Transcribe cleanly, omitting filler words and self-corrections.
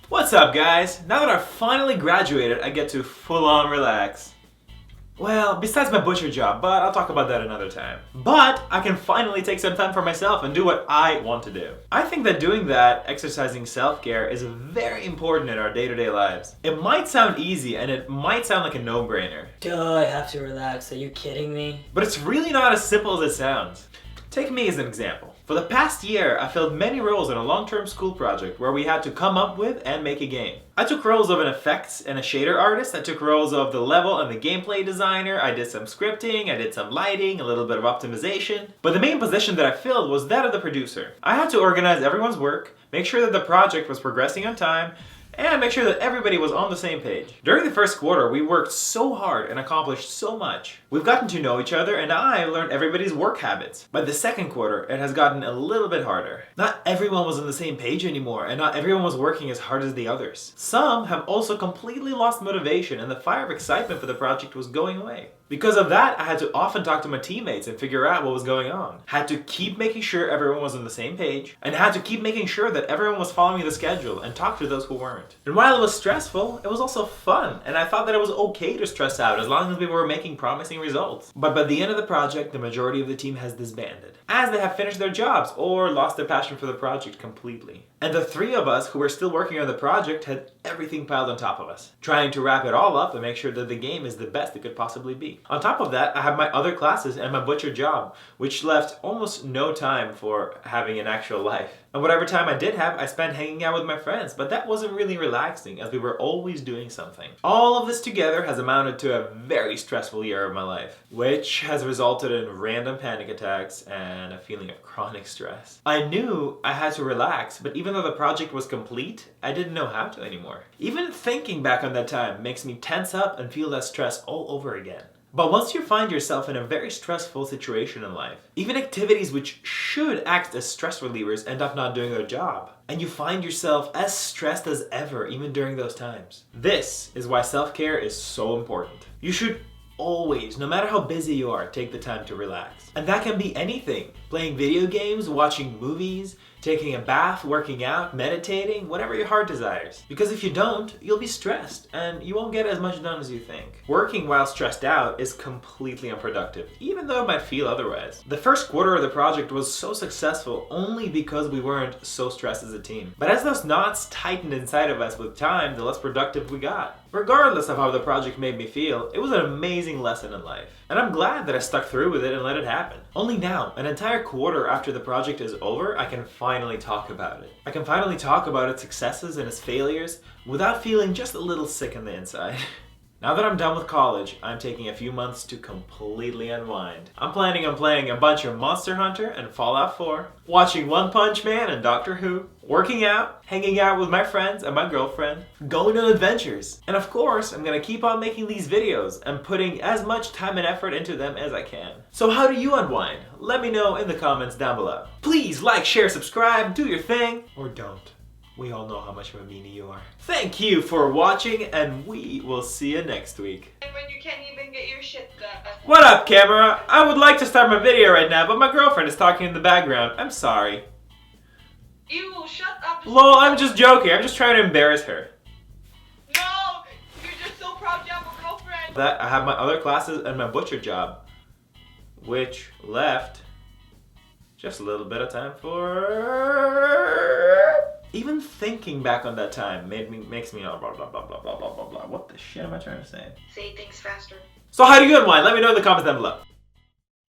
What's up, guys? Now that I've finally graduated, I get to full-on relax. Well, besides my butcher job, but I'll talk about that another time. But I can finally take some time for myself and do what I want to do. I think that doing that, exercising self-care, is very important in our day-to-day lives. It might sound easy and it might sound like a no-brainer. Duh, I have to relax. Are you kidding me? But it's really not as simple as it sounds. Take me as an example. For the past year, I filled many roles in a long-term school project where we had to come up with and make a game. I took roles of an effects and a shader artist. I took roles of the level and the gameplay designer. I did some scripting, I did some lighting, a little bit of optimization. But the main position that I filled was that of the producer. I had to organize everyone's work, make sure that the project was progressing on time, and make sure that everybody was on the same page. During the first quarter, we worked so hard and accomplished so much. We've gotten to know each other and I learned everybody's work habits. By the second quarter, it has gotten a little bit harder. Not everyone was on the same page anymore and not everyone was working as hard as the others. Some have also completely lost motivation and the fire of excitement for the project was going away. Because of that, I had to often talk to my teammates and figure out what was going on. Had to keep making sure everyone was on the same page, and had to keep making sure that everyone was following the schedule and talk to those who weren't. And while it was stressful, it was also fun, and I thought that it was okay to stress out as long as we were making promising results. But by the end of the project, the majority of the team has disbanded, as they have finished their jobs or lost their passion for the project completely. And the three of us who were still working on the project had everything piled on top of us, trying to wrap it all up and make sure that the game is the best it could possibly be. On top of that, I have my other classes and my butcher job, which left almost no time for having an actual life. And whatever time I did have, I spent hanging out with my friends, but that wasn't really relaxing as we were always doing something. All of this together has amounted to a very stressful year of my life, which has resulted in random panic attacks and a feeling of chronic stress. I knew I had to relax, but even though the project was complete, I didn't know how to anymore. Even thinking back on that time makes me tense up and feel that stress all over again. But once you find yourself in a very stressful situation in life, even activities which should act as stress relievers end up not doing their job. And you find yourself as stressed as ever even during those times. This is why self-care is so important. You should always, no matter how busy you are, take the time to relax. And that can be anything. Playing video games, watching movies, taking a bath, working out, meditating, whatever your heart desires. Because if you don't, you'll be stressed and you won't get as much done as you think. Working while stressed out is completely unproductive, even though it might feel otherwise. The first quarter of the project was so successful only because we weren't so stressed as a team. But as those knots tightened inside of us with time, the less productive we got. Regardless of how the project made me feel, it was an amazing lesson in life. And I'm glad that I stuck through with it and let it happen. Only now, an entire quarter after the project is over, I can finally talk about it. I can finally talk about its successes and its failures without feeling just a little sick on the inside. Now that I'm done with college, I'm taking a few months to completely unwind. I'm planning on playing a bunch of Monster Hunter and Fallout 4, watching One Punch Man and Doctor Who, working out, hanging out with my friends and my girlfriend, going on adventures. And of course, I'm gonna keep on making these videos and putting as much time and effort into them as I can. So how do you unwind? Let me know in the comments down below. Please like, share, subscribe, do your thing, or don't. We all know how much of a meanie you are. Thank you for watching, and we will see you next week. And when you can't even get your shit done. What up, camera? I would like to start my video right now, but my girlfriend is talking in the background. I'm sorry. Ew, shut up. Lol, I'm just joking. I'm just trying to embarrass her. No! You're just so proud you have a girlfriend. That I have my other classes and my butcher job, which left just a little bit of time for... Even thinking back on that time makes me blah blah blah blah blah blah blah blah. What the shit am I trying to say? Say things faster. So how do you unwind? Let me know in the comments down below.